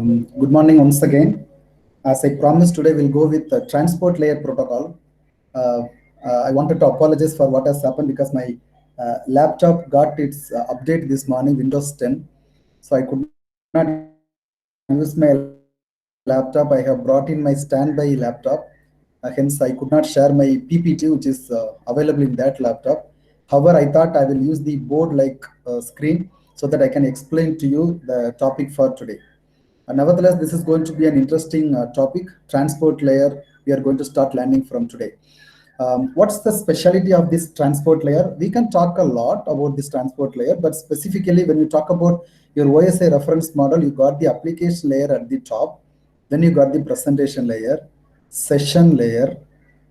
Good morning once again. As I promised, today we'll go with the transport layer protocol. Uh, I wanted to apologize for what has happened because my laptop got its update this morning, Windows 10. So I could not use my laptop. I have brought in my standby laptop. Hence, I could not share my PPT, which is available in that laptop. However, I thought I will use the board like screen so that I can explain to you the topic for today. Nevertheless, this is going to be an interesting topic, transport layer. We are going to start learning from today. What's the specialty of this transport layer? We can talk a lot about this transport layer, but specifically when you talk about your OSI reference model, you got the application layer at the top, then you got the presentation layer, session layer,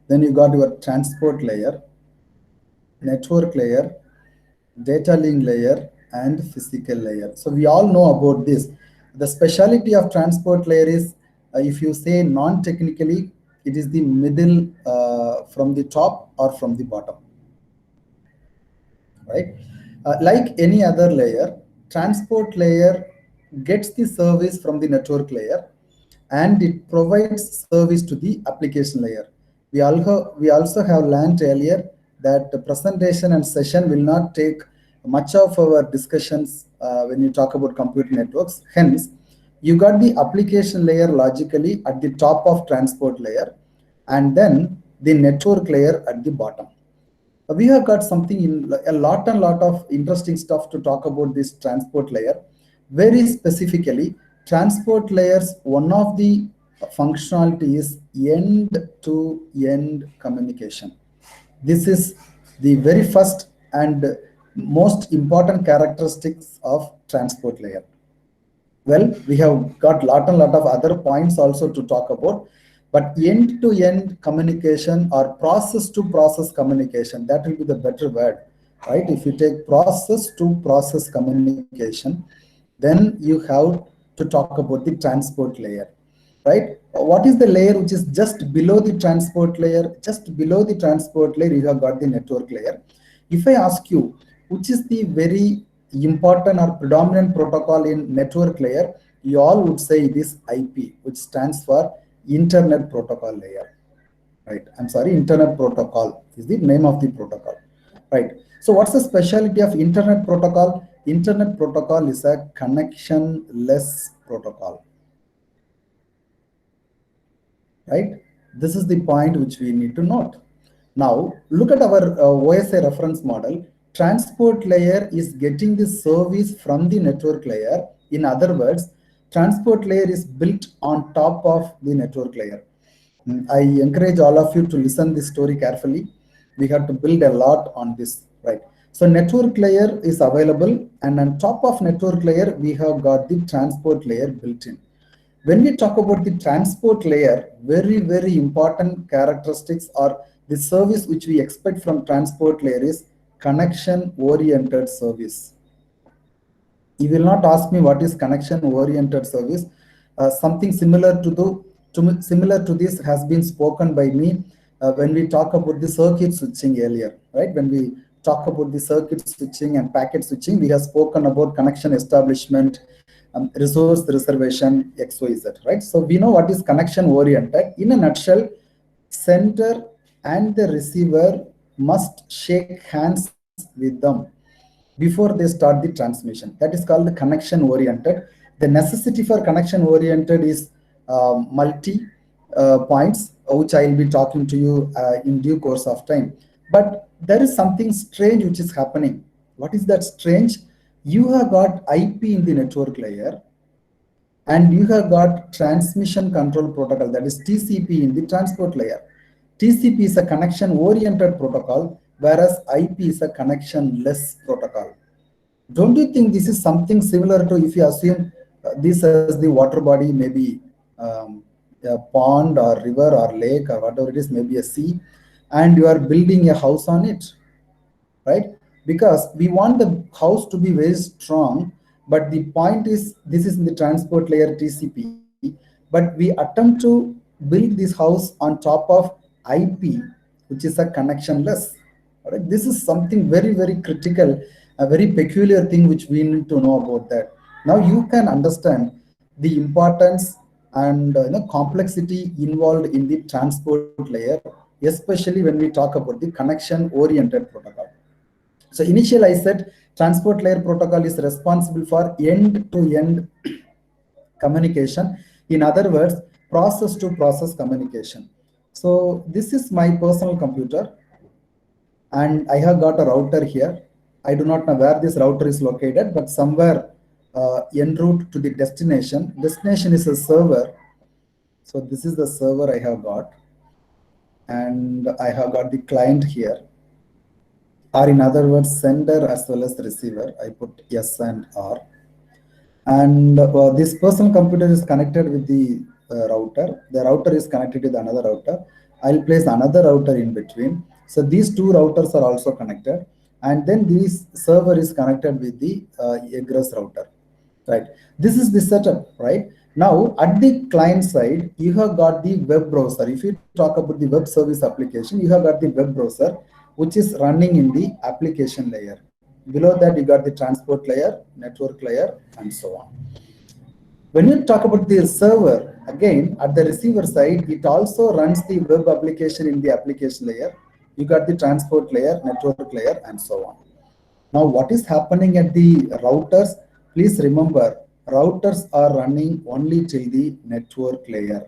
then you got your transport layer, network layer, data link layer, and physical layer. So we all know about this. The speciality of transport layer is, if you say non-technically, it is the middle from the top or from the bottom, right? Like any other layer, transport layer gets the service from the network layer and it provides service to the application layer. We also have learned earlier that the presentation and session will not take much of our discussions when you talk about computer networks. Hence, you got the application layer logically at the top of transport layer and then the network layer at the bottom. We have got something in a lot of interesting stuff to talk about this transport layer. Very specifically, transport layers, one of the functionality is end-to-end communication. This is the very first and most important characteristics of transport layer. Well, we have got lot of other points also to talk about, but end-to-end communication or process-to-process communication, that will be the better word, right? If you take process-to-process communication, then you have to talk about the transport layer, right? What is the layer which is just below the transport layer? Just below the transport layer, you have got the network layer. If I ask you, which is the very important or predominant protocol in network layer, you all would say it is IP, which stands for Internet Protocol Layer, right? I'm sorry, Internet Protocol is the name of the protocol, right? So what's the specialty of Internet Protocol? Internet Protocol is a connectionless protocol, right? This is the point which we need to note. Now, look at our OSI reference model. Transport layer is getting the service from the network layer. In other words, transport layer is built on top of the network layer. I encourage all of you to listen this story carefully. We have to build a lot on this, right? So network layer is available, and on top of network layer, we have got the transport layer built in. When we talk about the transport layer, very important characteristics or the service which we expect from transport layer is connection oriented service. You will not ask me what is connection oriented service. Something similar to this has been spoken by me when we talk about the circuit switching earlier, right? When we talk about the circuit switching and packet switching, we have spoken about connection establishment, resource reservation, XYZ, right? So we know what is connection oriented. In a nutshell, sender and the receiver must shake hands with them before they start the transmission. That is called the connection oriented. The necessity for connection oriented is multi points, which I will be talking to you in due course of time. But there is something strange which is happening. What is that strange? You have got IP in the network layer, and you have got transmission control protocol, that is TCP, in the transport layer. TCP is a connection oriented protocol, whereas IP is a connection-less protocol. Don't you think this is something similar to, if you assume this as the water body, maybe a pond or river or lake or whatever it is, maybe a sea, and you are building a house on it, right? Because we want the house to be very strong, but the point is, this is in the transport layer TCP, but we attempt to build this house on top of IP, which is a connectionless. Right? This is something very critical, a very peculiar thing which we need to know about that. Now you can understand the importance and complexity involved in the transport layer, especially when we talk about the connection oriented protocol. So initial I said transport layer protocol is responsible for end to end communication. In other words, process to process communication. So this is my personal computer and I have got a router here. I do not know where this router is located, but somewhere en route to the destination. Destination is a server. So this is the server I have got, and I have got the client here, or in other words, sender as well as receiver. I put S and R, and this personal computer is connected with the router. The router is connected with another router. I'll place another router in between. So these two routers are also connected, and then this server is connected with the egress router, right? This is the setup, right? Now at the client side, you have got the web browser. If you talk about the web service application, you have got the web browser, which is running in the application layer. Below that, you got the transport layer, network layer, and so on. When you talk about the server, again, at the receiver side, it also runs the web application in the application layer. You got the transport layer, network layer, and so on. Now, what is happening at the routers? Please remember, routers are running only till the network layer.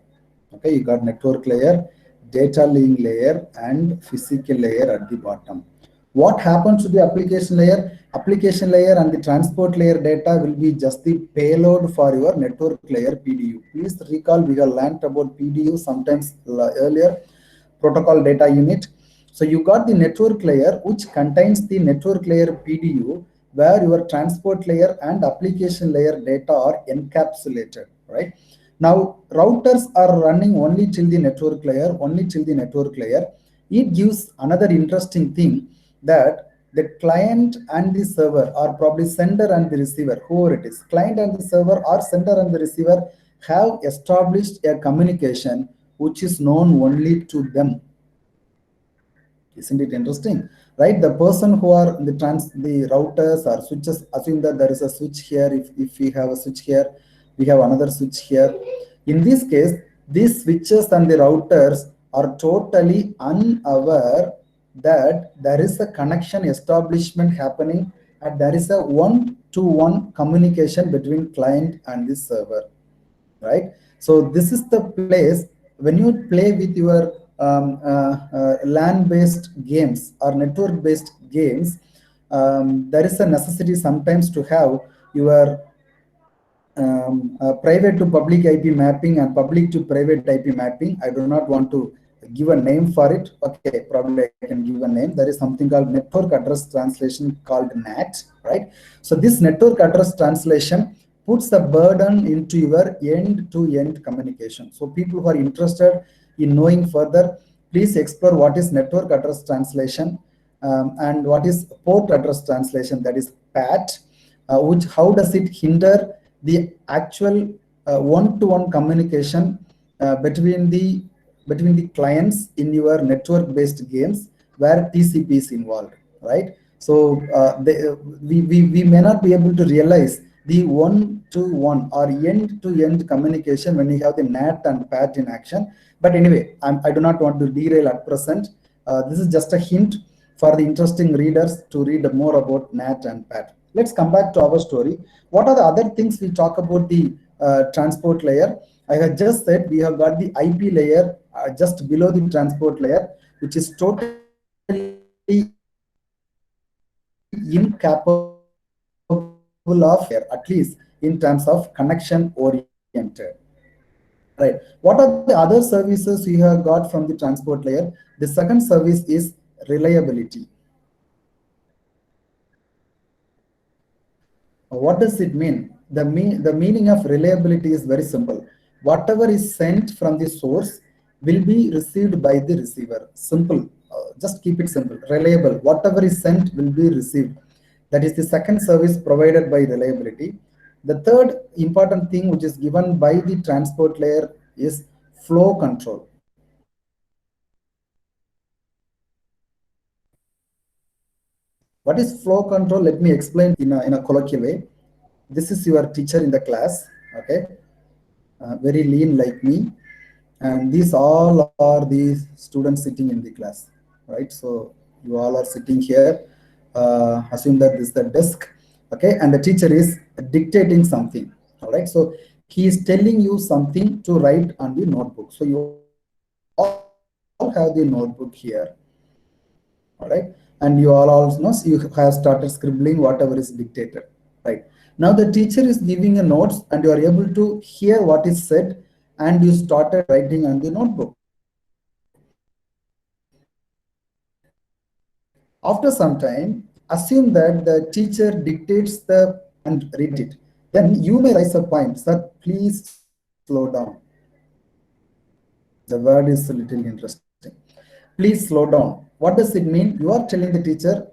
Okay, you got network layer, data link layer, and physical layer at the bottom. What happens to the application layer? Application layer and the transport layer data will be just the payload for your network layer PDU. Please recall we have learned about PDU sometimes earlier, protocol data unit. So you got the network layer, which contains the network layer PDU, where your transport layer and application layer data are encapsulated, right? Now, routers are running only till the network layer, only till the network layer. It gives another interesting thing that the client and the server, or probably sender and the receiver, whoever it is, client and the server or sender and the receiver have established a communication which is known only to them. Isn't it interesting? Right? The person who are the routers or switches, assume that there is a switch here. If we have a switch here, we have another switch here. In this case, these switches and the routers are totally unaware that there is a connection establishment happening and there is a one-to-one communication between client and the server, right? So this is the place when you play with your LAN-based games or network-based games. There is a necessity sometimes to have your private to public IP mapping and public to private IP mapping. I do not want to give a name for it. Okay, probably I can give a name. There is something called network address translation called NAT, right? So this network address translation puts a burden into your end-to-end communication. So people who are interested in knowing further, please explore what is network address translation and what is port address translation, that is PAT, which how does it hinder the actual one-to-one communication between the clients in your network-based games where TCP is involved, right? So we may not be able to realize the one-to-one or end-to-end communication when you have the NAT and PAT in action. But anyway, I do not want to derail at present. This is just a hint for the interesting readers to read more about NAT and PAT. Let's come back to our story. What are the other things we talk about the transport layer? I have just said we have got the IP layer just below the transport layer, which is totally incapable of, at least in terms of connection oriented. Right. What are the other services you have got from the transport layer? The second service is reliability. What does it mean? The meaning of reliability is very simple. Whatever is sent from the source will be received by the receiver. Simple. Just keep it simple. Reliable. Whatever is sent will be received. That is the second service provided by reliability. The third important thing which is given by the transport layer is flow control. What is flow control? Let me explain in a colloquial way. This is your teacher in the class, okay? very lean like me, and these all are the students sitting in the class, right? So you all are sitting here. Assume that this is the desk, okay, and the teacher is dictating something. All right, so he is telling you something to write on the notebook. So you all have the notebook here. All right, and you all also know you have started scribbling whatever is dictated, right? Now the teacher is giving a notes and you are able to hear what is said, and you started writing on the notebook. After some time, assume that the teacher dictates the and read it. Then you may raise a point, sir, please slow down. The word is a little interesting. Please slow down. What does it mean? You are telling the teacher,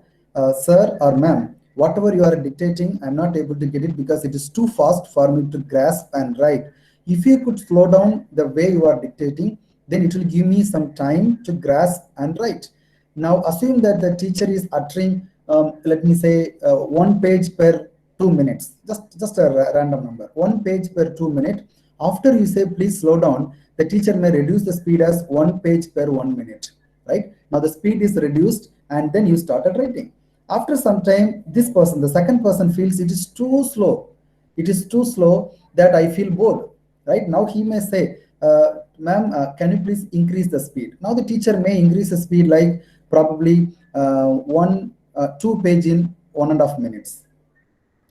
sir or ma'am, whatever you are dictating, I'm not able to get it because it is too fast for me to grasp and write. If you could slow down the way you are dictating, then it will give me some time to grasp and write. Now, assume that the teacher is uttering, let me say, 1 page per 2 minutes, just a random number, 1 page per 2 minutes. After you say, please slow down, the teacher may reduce the speed as 1 page per 1 minute, right? Now the speed is reduced and then you started writing. After some time, this person, the second person, feels it is too slow. It is too slow that I feel bored, right? Now he may say, ma'am, can you please increase the speed? Now the teacher may increase the speed like probably 2 page in 1.5 minutes,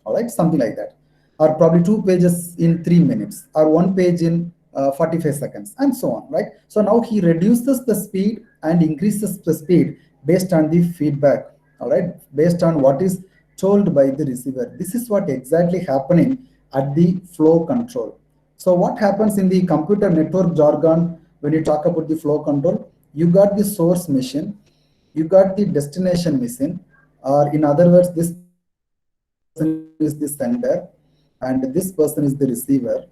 all right, something like that, or probably 2 pages in 3 minutes, or 1 page in 45 seconds, and so on, right? So now he reduces the speed and increases the speed based on the feedback, all right, based on what is told by the receiver. This is what exactly happening at the flow control. So what happens in the computer network jargon when you talk about the flow control? You got the source machine, you got the destination machine, or in other words, this person is the sender and this person is the receiver,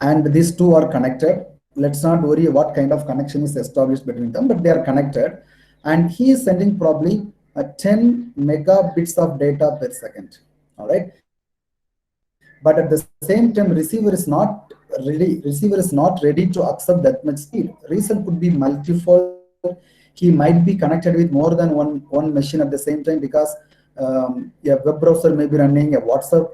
and these two are connected. Let's not worry what kind of connection is established between them, but they are connected, and he is sending probably 10 megabits of data per second, all right? But at the same time, receiver is not ready to accept that much speed. Reason could be multifold. He might be connected with more than one machine at the same time, because a web browser may be running, a WhatsApp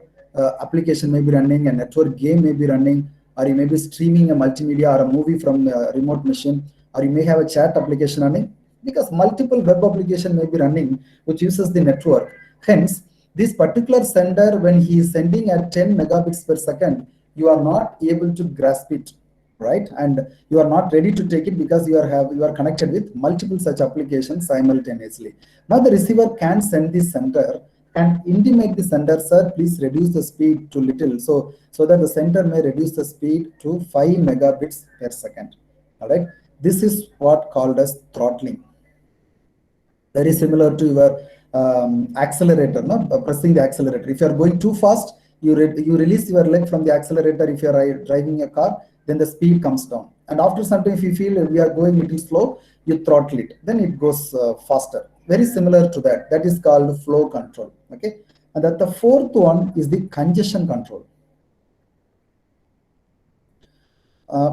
application may be running, a network game may be running, or you may be streaming a multimedia or a movie from a remote machine, or you may have a chat application running, because multiple web application may be running which uses the network. Hence, this particular sender, when he is sending at 10 megabits per second, you are not able to grasp it, right? And you are not ready to take it because you are connected with multiple such applications simultaneously. Now the receiver can send the sender and intimate the sender, sir, please reduce the speed to little, so that the sender may reduce the speed to 5 megabits per second. All right, this is what called as throttling. Very similar to your accelerator, no? Pressing the accelerator. If you are going too fast, you release your leg from the accelerator. If you are driving a car, then the speed comes down. And after some time, if you feel we are going a little slow, you throttle it. Then it goes faster. Very similar to that. That is called flow control. Okay. And that the fourth one is the congestion control.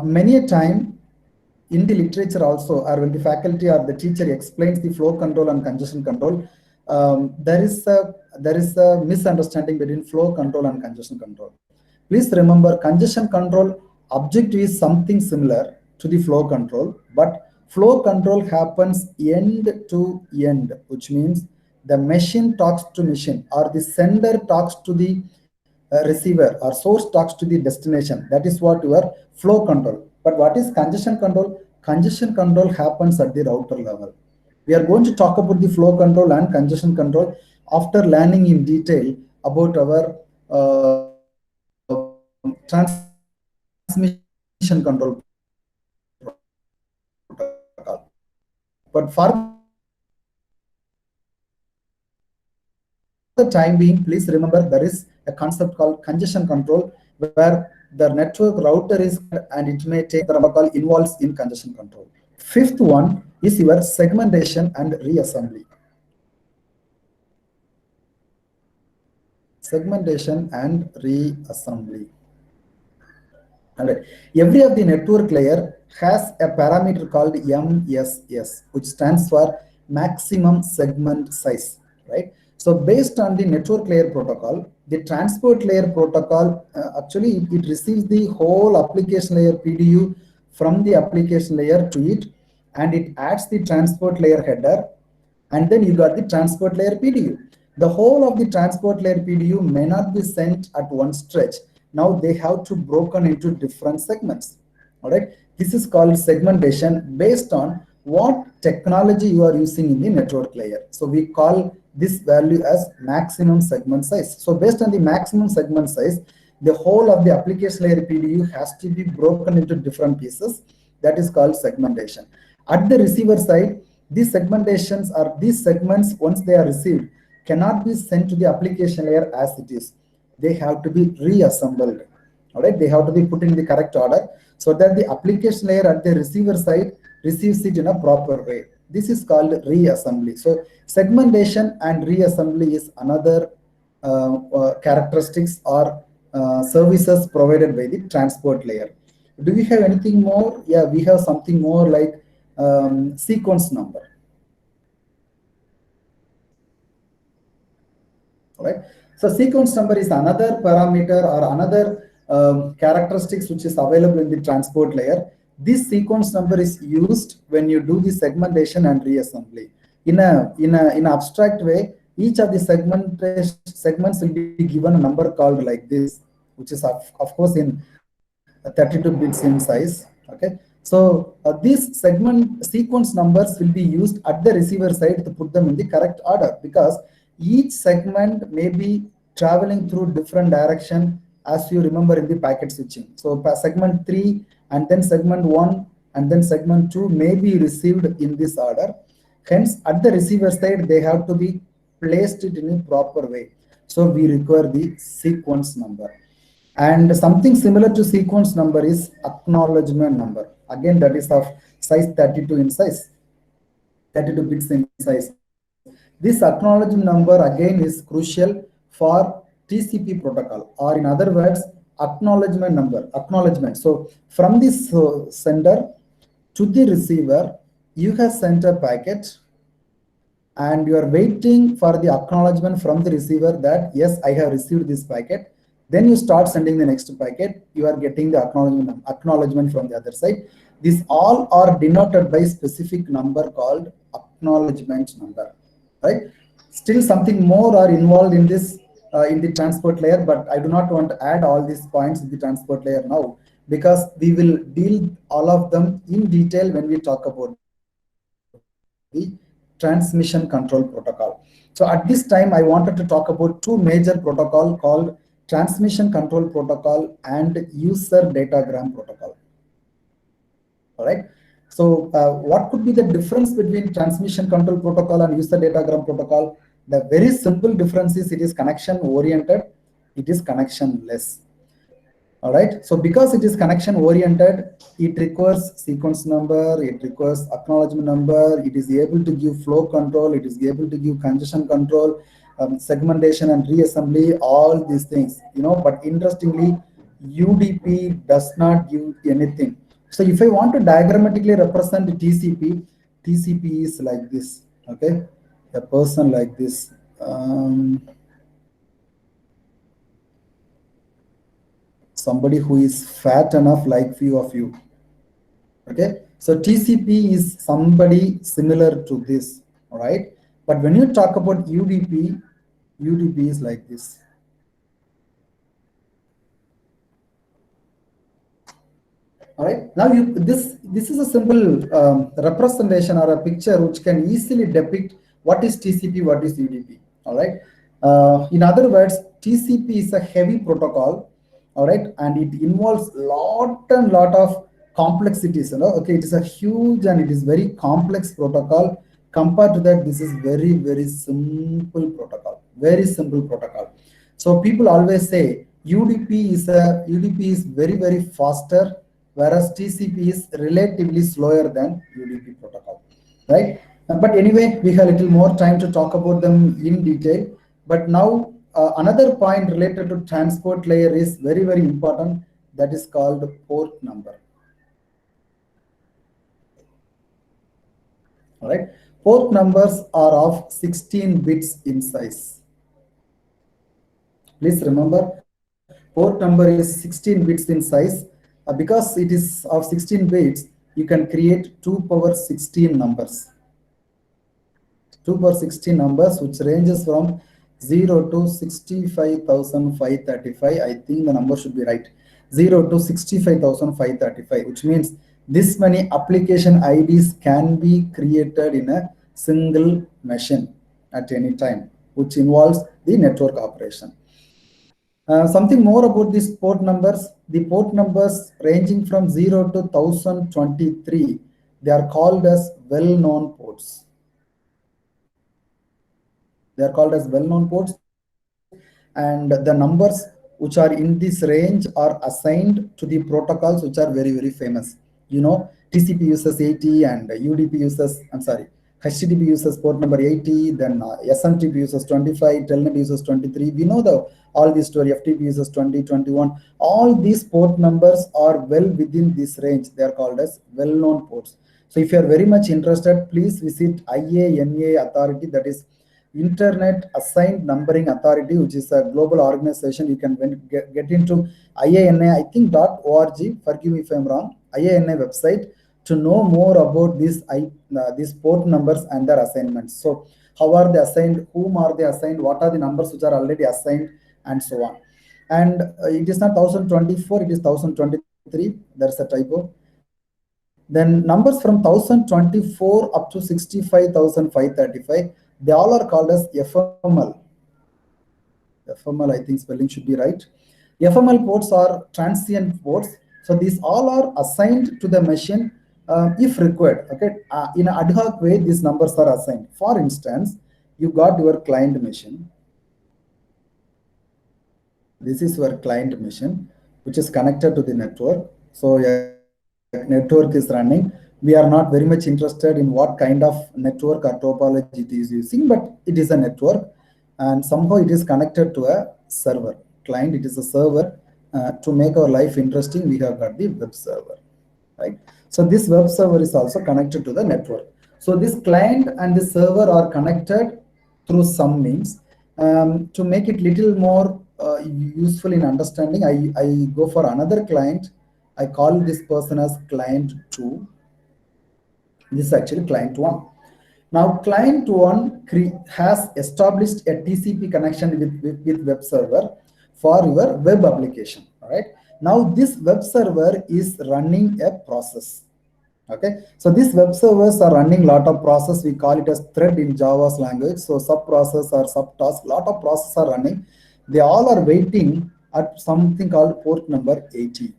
Many a time in the literature also, or when the faculty or the teacher explains the flow control and congestion control, there is a misunderstanding between flow control and congestion control. Please remember, congestion control objective is something similar to the flow control, but flow control happens end to end, which means the machine talks to machine, or the sender talks to the receiver, or source talks to the destination. That is what your flow control. But what is congestion control? Congestion control happens at the router level. We are going to talk about the flow control and congestion control after learning in detail about our transmission control protocol. But for the time being, please remember there is a concept called congestion control, where the network router is connected and it may take and the protocol involves in congestion control. Fifth one is your segmentation and reassembly. segmentation and reassembly. Alright. Every of the network layer has a parameter called MSS, which stands for maximum segment size, right? So based on the network layer protocol, the transport layer protocol, actually it receives the whole application layer PDU from the application layer to it, and it adds the transport layer header, and then you got the transport layer PDU. The whole of the transport layer PDU may not be sent at one stretch. Now they have to broken into different segments. All right. This is called segmentation based on what technology you are using in the network layer. So we call this value as maximum segment size. So based on the maximum segment size, the whole of the application layer PDU has to be broken into different pieces. That is called segmentation. At the receiver side, these segmentations or these segments, once they are received, cannot be sent to the application layer as it is. They have to be reassembled. All right, they have to be put in the correct order so that the application layer at the receiver side receives it in a proper way. This is called reassembly. So segmentation and reassembly is another characteristics or services provided by the transport layer. Do we have anything more? Yeah, we have something more like sequence number. All right. So sequence number is another parameter or another characteristics which is available in the transport layer. This sequence number is used when you do the segmentation and reassembly. In an abstract way, each of the segments will be given a number called like this, which is of course in 32 bits in size. Okay. So these segment sequence numbers will be used at the receiver side to put them in the correct order, because each segment may be traveling through different direction, as you remember in the packet switching. So segment 3 and then segment 1 and then segment 2 may be received in this order. Hence, at the receiver side, they have to be placed it in a proper way. So we require the sequence number. And something similar to sequence number is acknowledgement number. Again, that is of size 32 in size, 32 bits in size. This acknowledgement number again is crucial for TCP protocol, or in other words, acknowledgement number, acknowledgement. So from this sender to the receiver, you have sent a packet and you are waiting for the acknowledgement from the receiver that yes, I have received this packet. Then you start sending the next packet, you are getting the acknowledgement from the other side. These all are denoted by specific number called acknowledgement number, right? Still something more are involved in this in the transport layer, but I do not want to add all these points in the transport layer now, because we will deal all of them in detail when we talk about the transmission control protocol. So at this time, I wanted to talk about two major protocol called transmission control protocol and user datagram protocol. All right. So what could be the difference between transmission control protocol and user datagram protocol? The very simple difference is it is connection oriented, it is connectionless. All right. So because it is connection oriented, it requires sequence number, it requires acknowledgement number, it is able to give flow control, it is able to give congestion control, segmentation and reassembly, all these things, you know. But interestingly, UDP does not give anything. So if I want to diagrammatically represent TCP, TCP is like this. Okay, a person like this. Somebody who is fat enough like few of you. Okay, so TCP is somebody similar to this. All right, but when you talk about UDP, UDP is like this. All right, now this is a simple representation or a picture which can easily depict what is TCP, what is UDP. All right, in other words, TCP is a heavy protocol. All right, and it involves lot of complexities. You know, okay, it is a huge and it is very complex protocol. Compared to that, this is very simple protocol. Very simple protocol. So people always say UDP is very faster, whereas TCP is relatively slower than UDP protocol, right? But anyway, we have a little more time to talk about them in detail. But now another point related to transport layer is very, very important. That is called port number. All right. Port numbers are of 16 bits in size. Please remember, port number is 16 bits in size. Because it is of 16 bits, you can create 2 power 16 numbers. 2 power 16 numbers, which ranges from 0 to 65,535. I think the number should be right. 0 to 65,535, which means this many application IDs can be created in a single machine at any time, which involves the network operation. Something more about these port numbers. The port numbers ranging from 0 to 1023, they are called as well-known ports. They are called as well-known ports, and the numbers which are in this range are assigned to the protocols which are very, very famous. You know, TCP uses 80 and UDP uses, HTTP uses port number 80, then SMTP uses 25, Telnet uses 23. We know all the story. FTP uses 20, 21. All these port numbers are well within this range. They are called as well-known ports. So if you are very much interested, please visit IANA authority, that is Internet Assigned Numbering Authority, which is a global organization. You can get into IANA, I think .org, forgive me if I'm wrong, IANA website, to know more about these port numbers and their assignments. So how are they assigned, whom are they assigned, what are the numbers which are already assigned, and so on. And it is not 1024, it is 1023. There's a typo. Then numbers from 1024 up to 65,535, they all are called as FML. FML, I think spelling should be right. FML ports are transient ports. So these all are assigned to the machine if required. Okay, in an ad hoc way, these numbers are assigned. For instance, you got your client machine. This is your client machine, which is connected to the network. So a network is running. We are not very much interested in what kind of network or topology it is using, but it is a network, and somehow it is connected to a server. Client, it is a server. To make our life interesting, we have got the web server, right? So this web server is also connected to the network. So this client and the server are connected through some means. To make it little more useful in understanding, I go for another client. I call this person as client 2. This is actually client 1. Now client 1 has established a TCP connection with web server for your web application. All right. Now this web server is running a process. Okay. So these web servers are running a lot of process. We call it as thread in Java's language. So sub process or sub task, lot of processes are running. They all are waiting at something called port number 80.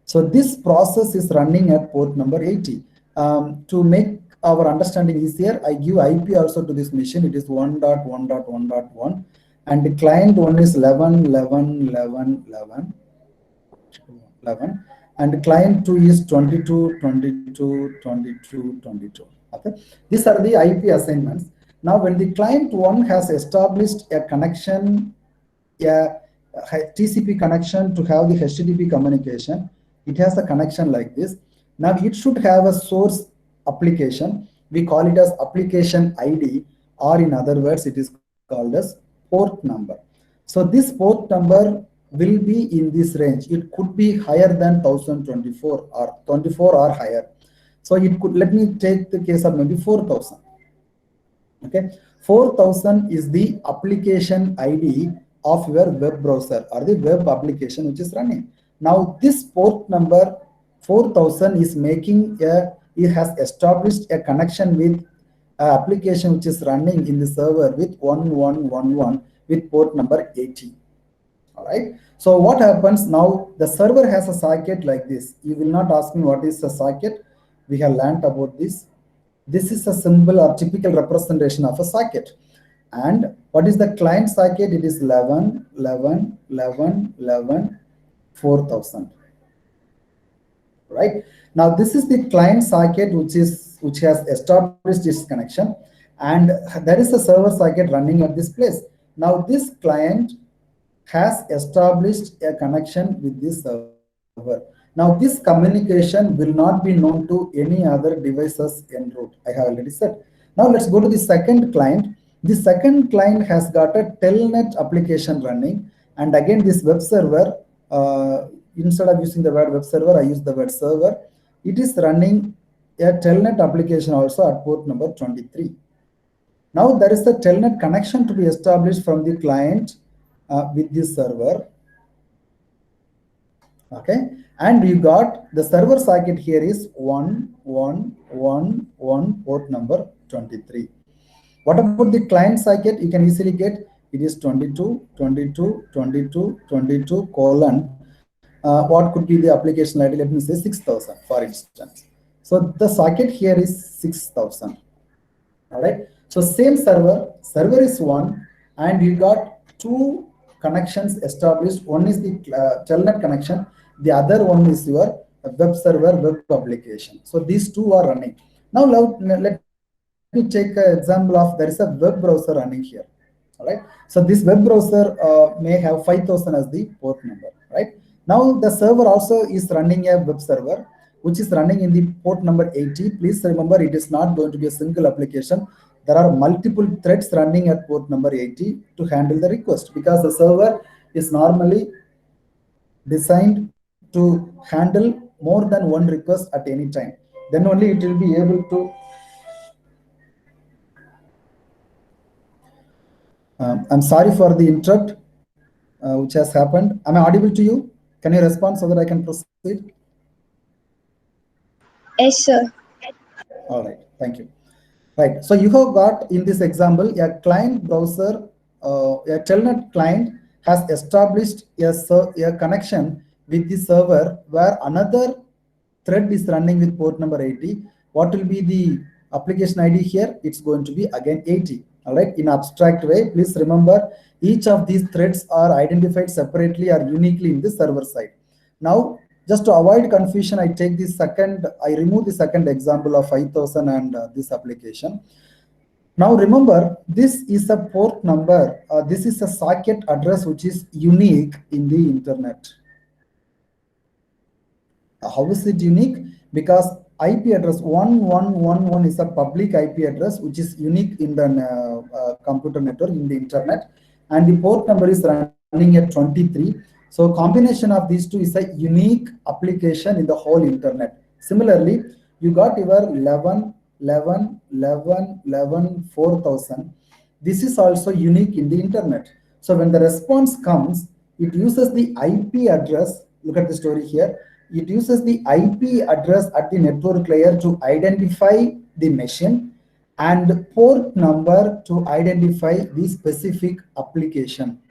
So this process is running at port number 80. To make our understanding easier, I give IP also to this machine. It is 1.1.1.1, and the client 1 is 11.11.11.11, and client 2 is 22.22.22.22. Okay, these are the IP assignments. Now, when the client 1 has established a connection, a TCP connection to have the HTTP communication, it has a connection like this. Now it should have a source application. We call it as application ID, or in other words, it is called as port number. So this port number will be in this range. It could be higher than 1024 or 24 or higher. So it could, let me take the case of maybe 4000. Okay, 4000 is the application ID of your web browser or the web application which is running. Now this port number 4000 is it has established a connection with an application which is running in the server with 1111 with port number 80. All right. So what happens now? The server has a socket like this. You will not ask me what is a socket. We have learned about this. This is a symbol or typical representation of a socket. And what is the client socket? It is 11, 11, 11, 11, 4000. Right. Now this is the client socket which has established its connection, and there is a server socket running at this place. Now this client has established a connection with this server. Now this communication will not be known to any other devices en route. I have already said. Now let's go to the second client. The second client has got a telnet application running, and again this web server, instead of using the word web server, I use the word server. It is running a telnet application also at port number 23. Now there is a telnet connection to be established from the client with this server. Okay, and you got the server socket here is 1111 port number 23. What about the client socket? You can easily get it is 22 22 22 22 colon. What could be the application ID? Let me say 6000 for instance. So the socket here is 6000. All right. So same server is one, and you got two connections established. One is the telnet connection, the other one is your web server web application. So these two are running. Now let me take an example of there is a web browser running here. All right. So this web browser may have 5000 as the port number. Right. Now the server also is running a web server which is running in the port number 80. Please remember, it is not going to be a single application. There are multiple threads running at port number 80 to handle the request, because the server is normally designed to handle more than one request at any time. Then only it will be able to. I'm sorry for the interrupt which has happened. Am I audible to you? Can you respond so that I can proceed? Yes, sir. All right, thank you. Right, so you have got in this example a client browser, a telnet client has established a connection with the server where another thread is running with port number 80. What will be the application ID here? It's going to be again 80. All right, in abstract way, please remember each of these threads are identified separately or uniquely in the server side. Now, just to avoid confusion, I remove the second example of 5000 and this application. Now remember, this is a port number, this is a socket address which is unique in the internet. How is it unique? Because IP address 1111 is a public IP address which is unique in the computer network in the internet, and the port number is running at 23. So combination of these two is a unique application in the whole internet. Similarly, you got your 11 11 11 11 4000. This is also unique in the internet. So when the response comes, it uses the IP address. Look at the story here. It uses the IP address at the network layer to identify the machine and port number to identify the specific application.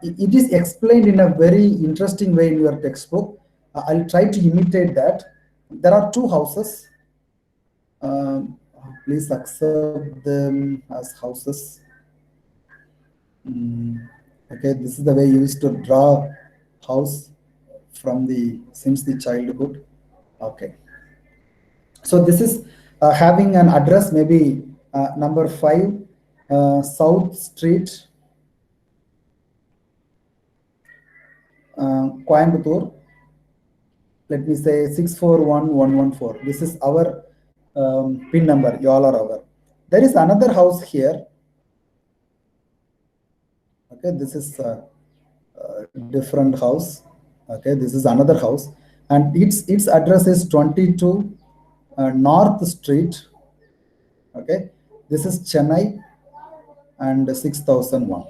It is explained in a very interesting way in your textbook. I'll try to imitate that. There are two houses. Please accept them as houses. Okay, this is the way you used to draw house since the childhood. Okay. So this is having an address, maybe number 5, South Street, Coimbatore. Let me say 641114. This is our PIN number. You all are aware. There is another house here. Okay, this is a different house. Okay, this is another house, and its address is 22 North Street. Okay, this is Chennai, and 6001.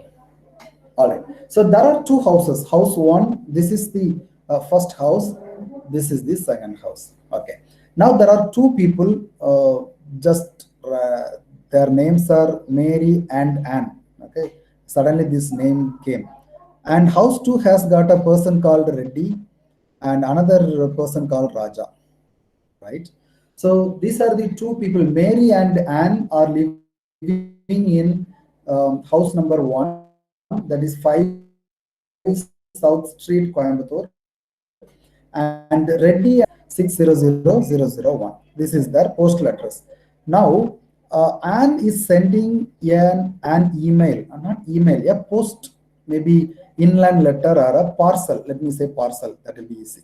All right. So there are two houses. House 1. This is the first house. This is the second house. Okay. Now there are two people. Their names are Mary and Anne. Okay. Suddenly this name came, and house 2 has got a person called Reddy and another person called Raja. Right. So these are the two people. Mary and Anne are living in house number 1, that is 5 South Street, Coimbatore, and Reddy 600001. This is their postal address. Now, Anne is sending an email, not email, a post, maybe inland letter or a parcel. Let me say parcel, that will be easy.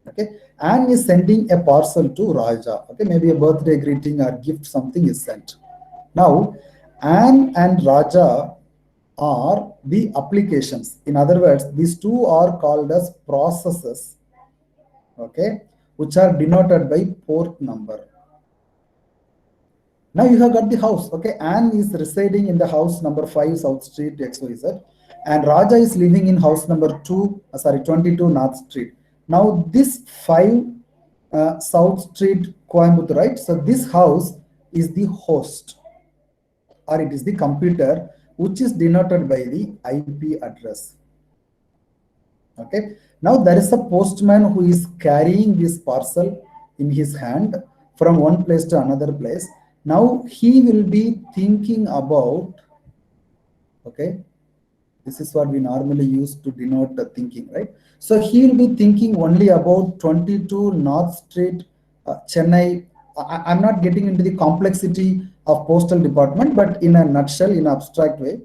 Okay, Anne is sending a parcel to Raja. Okay, maybe a birthday greeting or gift, something is sent. Now, Anne and Raja are the applications. In other words, these two are called as processes, okay, which are denoted by port number. Now you have got the house. Okay, Anne is residing in the house number 5 South Street XYZ, and Raja is living in house number 22 North Street. Now this 5 South Street Coimbatore, right? So this house is the host, or it is the computer, which is denoted by the IP address. Okay. Now there is a postman who is carrying this parcel in his hand from one place to another place. Now he will be thinking about, okay, this is what we normally use to denote the thinking, right? So he will be thinking only about 22 North Street, Chennai. I'm not getting into the complexity of postal department, but in a nutshell, in abstract way,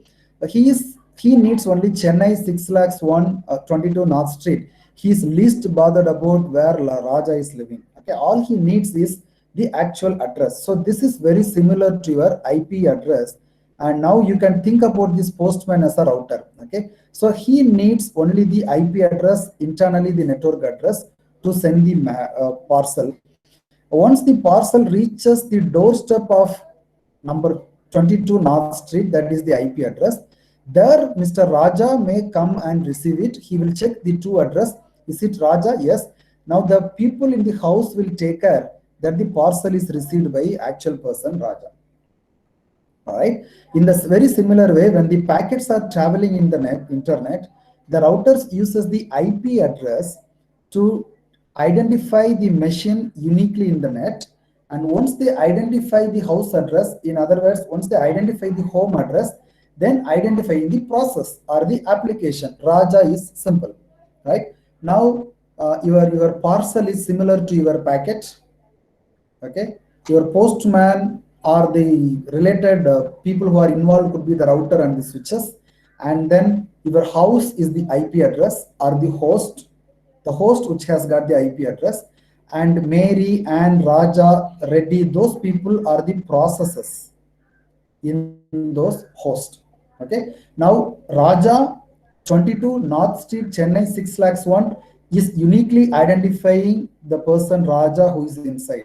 he needs only Chennai 6 lakhs 1 22 North Street. He is least bothered about where Raja is living. Okay, all he needs is the actual address. So this is very similar to your IP address. And now you can think about this postman as a router. Okay, so he needs only the IP address, internally the network address, to send the parcel. Once the parcel reaches the doorstep of number 22 North Street, that is the IP address, there Mr. Raja may come and receive it. He will check the true address. Is it Raja? Yes. Now the people in the house will take care that the parcel is received by actual person Raja. All right. In this very similar way, when the packets are traveling in the internet, the routers uses the IP address to identify the machine uniquely in the net. And once they identify the house address, in other words, once they identify the home address, then identify the process or the application. Raja is simple, right? Now your parcel is similar to your packet. Okay, your postman or the related people who are involved could be the router and the switches, and then your house is the IP address or the host which has got the IP address, and Mary and Raja, Reddy, those people are the processes in those hosts. Okay, now Raja 22 North Street, Chennai 6 lakhs 1 is uniquely identifying the person Raja who is inside.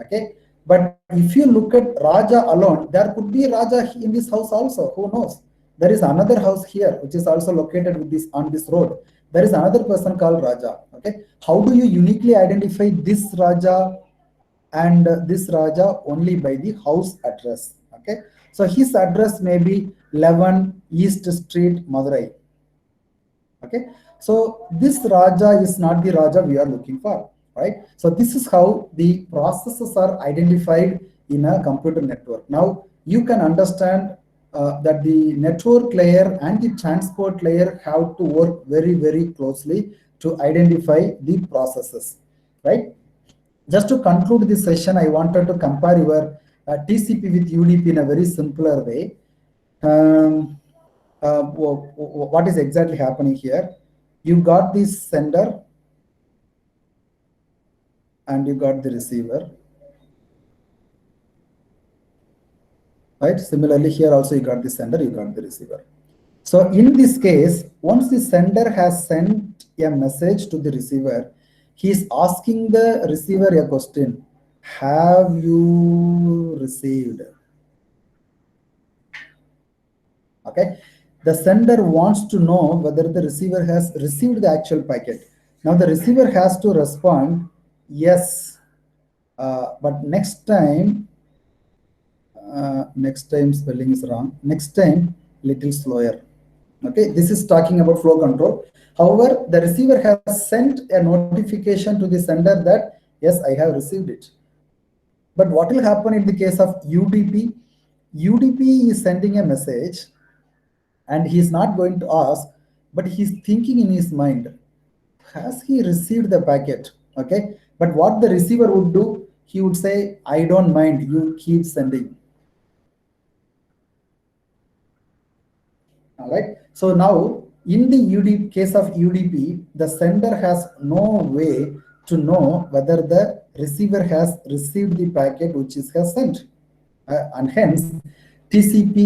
Okay, but if you look at Raja alone, there could be Raja in this house also. Who knows? There is another house here which is also located with this on this road. There is another person called Raja. Okay, how do you uniquely identify this Raja and this Raja? Only by the house address. Okay, so his address may be 11 East Street, Madurai. Okay, so this Raja is not the Raja we are looking for, right? So this is how the processes are identified in a computer network. Now you can understand that the network layer and the transport layer have to work very, very closely to identify the processes, right? Just to conclude this session, I wanted to compare your TCP with UDP in a very simpler way. What is exactly happening here? You got this sender and you got the receiver, right? Similarly, here also you got the sender, you got the receiver. So in this case, once the sender has sent a message to the receiver, he is asking the receiver a question: have you received? Okay, the sender wants to know whether the receiver has received the actual packet. Now the receiver has to respond yes, but next time spelling is wrong. Next time little slower. Okay, this is talking about flow control. However, the receiver has sent a notification to the sender that yes, I have received it. But what will happen in the case of UDP? UDP is sending a message and he is not going to ask, but he's thinking in his mind, has he received the packet? Okay, but what the receiver would do, he would say, I don't mind, you keep sending. All right. So now in the case of UDP, the sender has no way to know whether the receiver has received the packet which is has sent. And hence TCP,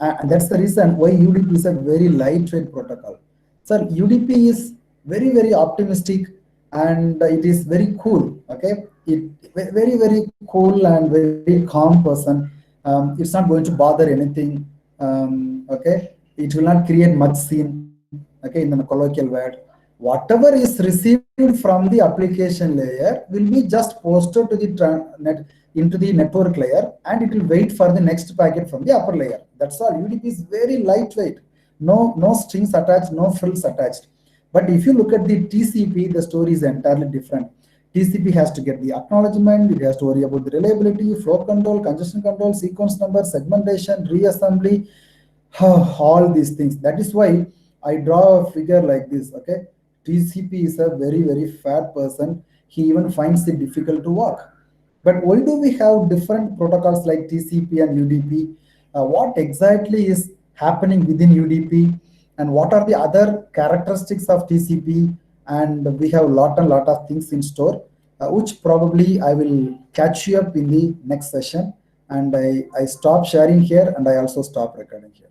and that's the reason why UDP is a very lightweight protocol. So UDP is very, very optimistic, and it is very cool. Okay, it very, very cool and very calm person. It's not going to bother anything. Okay, it will not create much scene. Okay, in the colloquial word, whatever is received from the application layer will be just posted to the into the network layer, and it will wait for the next packet from the upper layer. That's all. UDP is very lightweight. No strings attached, no frills attached. But if you look at the TCP, the story is entirely different. TCP has to get the acknowledgement, it has to worry about the reliability, flow control, congestion control, sequence number, segmentation, reassembly, all these things. That is why I draw a figure like this. Okay, TCP is a very, very fat person. He even finds it difficult to work. But why do we have different protocols like TCP and UDP? What exactly is happening within UDP, and what are the other characteristics of TCP? And we have lot of things in store, which probably I will catch you up in the next session. And I stop sharing here, and I also stop recording here.